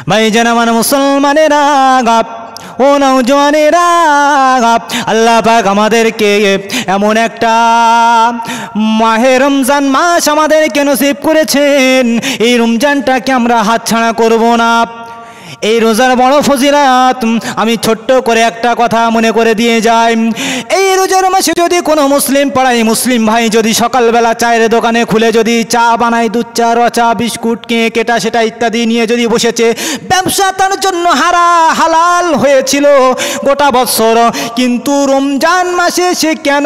ভাইজান আমার মুসলমানেরা ও নওজওয়ানেরা, আল্লাহ পাক আমাদেরকে এমন একটা মাহে রমজান মাস আমাদেরকে নসিব করেছেন, এই রমজানটাকে আমরা হাতছাড়া করব না। এই রোজার বড় ফজিলত আমি ছোট্ট করে একটা কথা মনে করে দিয়ে যাই। এই রোজার মাসে যদি কোনো মুসলিম পাড়ায় মুসলিম ভাই যদি সকালবেলা চায়ের দোকানে খুলে যদি চা বানায়, দুধ চা, রচা, বিস্কুট, কেক, এটা সেটা ইত্যাদি নিয়ে যদি বসেছে, ব্যবসা তার জন্য হালাল হয়েছিল গোটা বছর, কিন্তু রমজান মাসে সে কেন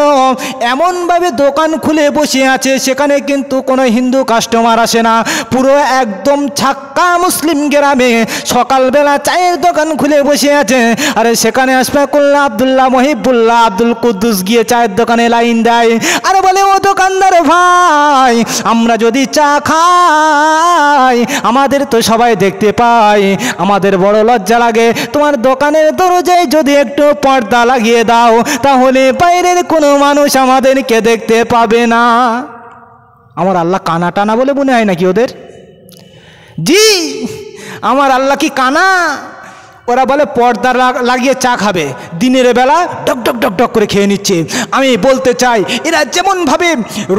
এমনভাবে দোকান খুলে বসে আছে, সেখানে কিন্তু কোনো হিন্দু কাস্টমার আসে না, পুরো একদম ছাক্কা মুসলিম গ্রামে সকালবেলা চায়ের দোকান খুলে বসে আছে, আর সেখানে আশফাকুল্লাহ, আব্দুল্লাহ, মহিবুল্লাহ, আব্দুল কুদ্দুস গিয়ে চায়ের দোকানে লাইন দেয়, আর বলে ও দোকানদার ভাই, আমরা যদি চা খাই আমাদের তো সবাই দেখতে পায়, আমাদের বড় লজ্জা লাগে, তোমার দোকানের দরজায় যদি একটু পর্দা লাগিয়ে দাও তাহলে বাইরের কোনো মানুষ আমাদেরকে দেখতে পাবে না। আমার আল্লাহ কানা টানা বলে মনে হয় নাকি ওদের? জি, আমার আল্লাহ কি কানা? ওরা বলে পর্দা লাগিয়ে চা খাবে, দিনের বেলা ডক ডক ডক ডক করে খেয়ে নিচ্ছে। আমি বলতে চাই, এরা যেমনভাবে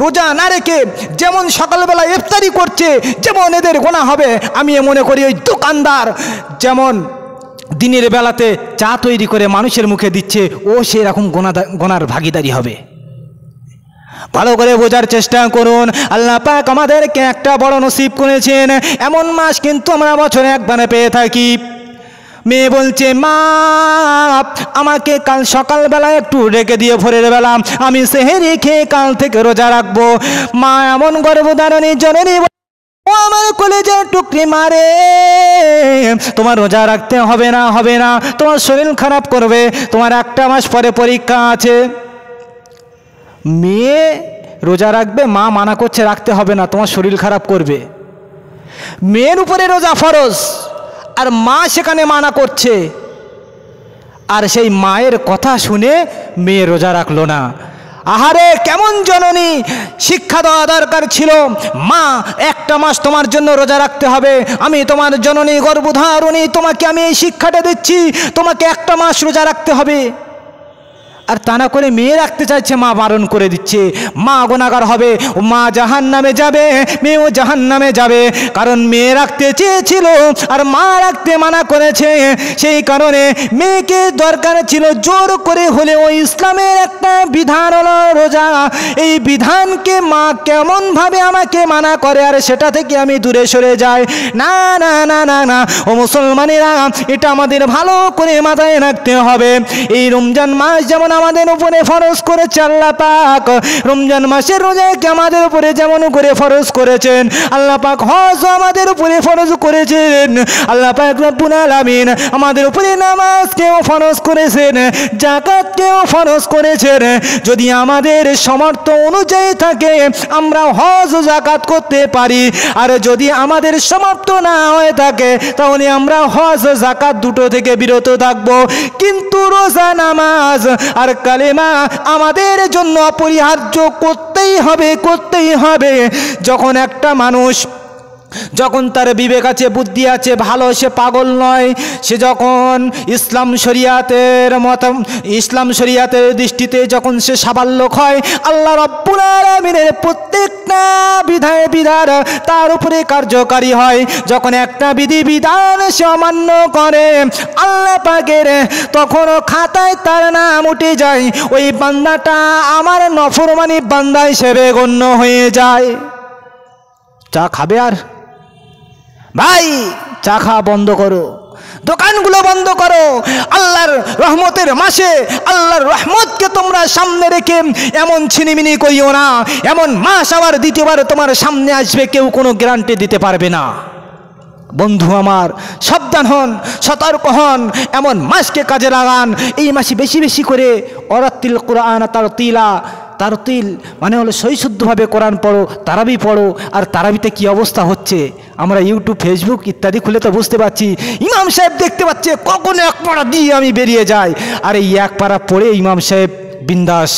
রোজা না রেখে যেমন সকালবেলা ইফতারি করছে, যেমন এদের গোনা হবে, আমি মনে করি ওই দোকানদার যেমন দিনের বেলাতে চা তৈরি করে মানুষের মুখে দিচ্ছে, ও সেরকম গোনার ভাগিদারি হবে। ভালো করে বোঝার চেষ্টা করুন। আল্লাহ পাক আমাদেরকে একটা বড় নসিব করেছেন, এমন মাস কিন্তু আমরা বছরে একবারে পেয়ে থাকি। মেয়ে বলছে, মা আমাকে কাল সকালবেলা একটু রেখে দিয়ে ভোরের বেলা আমি সেহেরি খেয়ে কাল থেকে রোজা রাখবো। মা এমন গর্ভধারণী জননী, ও আমার কলেজের টুকরি মারে, তোমার রোজা রাখতে হবে না, হবে না, তোমার শরীর খারাপ করবে, তোমার একটা মাস পরে পরীক্ষা আছে। মেয়ে রোজা রাখবে, মা মানা করছে রাখতে হবে না, তোমার শরীর খারাপ করবে। মেয়ের উপরে রোজা ফরজ, আর মা সেখানে মানা করছে, আর সেই মায়ের কথা শুনে মেয়ে রোজা রাখলো না। আহারে কেমন জননী! শিক্ষা দেওয়া দরকার ছিল, মা একটা মাস তোমার জন্য রোজা রাখতে হবে, আমি তোমার জননী গর্ভধারণী, তোমাকে আমি এই শিক্ষাটা দিচ্ছি, তোমাকে একটা মাস রোজা রাখতে হবে। আর তা না করে মেয়ে রাখতে চাইছে, মা বারণ করে দিচ্ছে, মা গুনাহগার হবে, মা জাহান্নামে যাবে, মেয়েও জাহান্নামে যাবে, কারণ মেয়ে রাখতে চেয়েছিল আর মা রাখতে মানা করেছে। সেই কারণে মেয়েকে দরকার ছিল জোর করে হলেও ইসলামের একটা বিধান হলো রোজা, এই বিধানকে মা কেমনভাবে আমাকে মানা করে, আর সেটা থেকে আমি দূরে সরে যাই। না না না না না, ও মুসলমানেরা, এটা আমাদের ভালো করে মাথায় রাখতে হবে। এই রমজান মাস যেমন আমাদের উপরে ফরজ করেছে আল্লাহ পাক, রমজান মাসের রোজাকে আমাদের উপরে যেমন করে ফরজ করেছেন, আল্লাহ পাক হজ আমাদের উপরে ফরজ করেছেন, আল্লাহ পাক রব্বুল আলামিন আমাদের উপরে নামাজকেও ফরজ করেছেন, যাকাতকেও ফরজ করেছেন। যদি আমাদের সামর্থ্য অনুযায়ী থাকে আমরা হজ ও যাকাত করতে পারি, আর যদি আমাদের সামর্থ্য না হয়ে থাকে তাহলে আমরা হজ ও যাকাত দুটো থেকে বিরত থাকবো। কিন্তু রোজা, নামাজ আর কালেমা আমাদের জন্য অপরিহার্য, করতেই হবে, করতেই হবে। যখন একটা মানুষ, যখন তার বিবেক আছে, বুদ্ধি আছে, ভালো, সে পাগল নয়, সে যখন ইসলাম শরিয়াতের দৃষ্টিতে যখন সে সাবাল্যক হয়, আল্লাহ রাব্বুল আলামিনের প্রত্যেকটা বিধান তার উপরে কার্যকারী হয়। যখন একটা বিধান সে অমান্য করে আল্লাহ পাকের, তখন খাতায় তার নাম উঠে যায়, ওই বান্দাটা আমার নফরমানি বান্দা হিসেবে গণ্য হয়ে যায়। চা খাবে? আর ভাই চা খাওয়া বন্ধ করো, দোকানগুলো বন্ধ করো। আল্লাহর রহমতের মাসে আল্লাহর রহমতকে তোমরা সামনে রেখে এমন ছিনিমিনি করিও না, এমন মাস আবার দ্বিতীয়বার তোমার সামনে আসবে, কেউ কোনো গ্যারান্টি দিতে পারবে না। বন্ধু আমার, সাবধান হন, সতর্ক হন, এমন মাসকে কাজে লাগান। এই মাসে বেশি বেশি করে অরাত্তিল কোরআন তারতিল মানে হলো সহিশুদ্ধভাবে কোরআন পড়ো, তারাবি পড়ো। আর তারাবিতে কি অবস্থা হচ্ছে আমরা ইউটিউব, ফেসবুক ইত্যাদি খুলে তো বুঝতে পারছি। ইমাম সাহেব দেখতে পাচ্ছে কখনো এক পাড়া দিয়ে আমি বেরিয়ে যাই, আর এই এক পাড়া পড়ে ইমাম সাহেব বিন্দাস,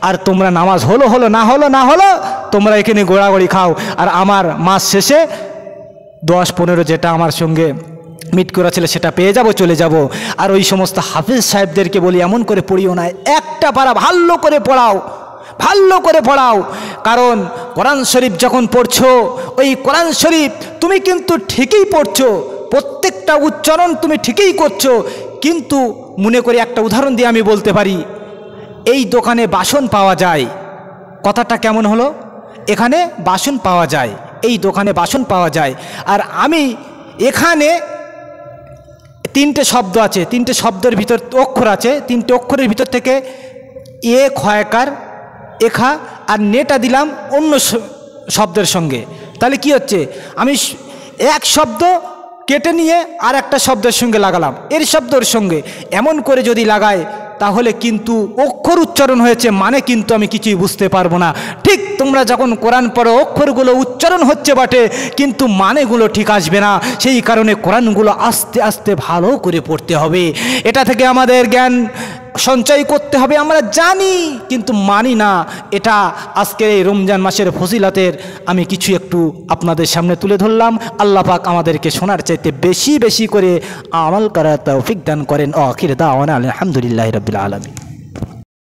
আর তোমরা নামাজ হলো না হলো তোমরা এখানে গোড়াগড়ি খাও। আর আমার মাস শেষে 10-15 যেটা আমার সঙ্গে মিট করা ছিল সেটা পেয়ে যাব, চলে যাব। আর ওই সমস্ত হাফেজ সাহেবদেরকে বলি এমন করে পড়িও না, একটা পারা ভালো করে পড়াও, ভালো করে পড়াও। কারণ কোরআন শরীফ যখন পড়ছো, ওই কোরআন শরীফ তুমি কিন্তু ঠিকই পড়ছো, প্রত্যেকটা উচ্চারণ তুমি ঠিকই করছো, কিন্তু মনে করি একটা উদাহরণ দিয়ে আমি বলতে পারি, এই দোকানে বাসন পাওয়া যায়, কথাটা কেমন হলো? এখানে বাসন পাওয়া যায়, এই দোকানে বাসন পাওয়া যায়। আর আমি এখানে তিনটে শব্দ আছে, তিনটে শব্দের ভিতর অক্ষর আছে, তিনটে অক্ষরের ভিতর থেকে এ খয়কার এখা আর নেটা দিলাম অন্য শব্দের সঙ্গে। তাহলে কি হচ্ছে, আমি এক শব্দ কেটে নিয়ে আর একটা শব্দের সঙ্গে লাগালাম, এর শব্দের সঙ্গে এমন করে যদি লাগায় তাহলে কিন্তু অক্ষর উচ্চারণ হয়েছে, মানে কিন্তু আমি কিছুই বুঝতে পারবো না। ঠিক তোমরা যখন কোরআন পড়ো অক্ষরগুলো উচ্চারণ হচ্ছে বটে, কিন্তু মানেগুলো ঠিক আসবে না। সেই কারণে কোরআনগুলো আস্তে আস্তে ভালো করে পড়তে হবে। এটা থেকে আমাদের জ্ঞান সঞ্চয় করতে হবে, আমরা জানি কিন্তু মানি না। এটা আজকের এই রমজান মাসের ফজিলতের আমি কিছু একটু আপনাদের সামনে তুলে ধরলাম। আল্লাহ পাক আমাদেরকে শোনার চাইতে বেশি বেশি করে আমল করার তৌফিক দান করেন। আখির দাওয়ানা আলহামদুলিল্লাহি রাব্বিল আলামিন।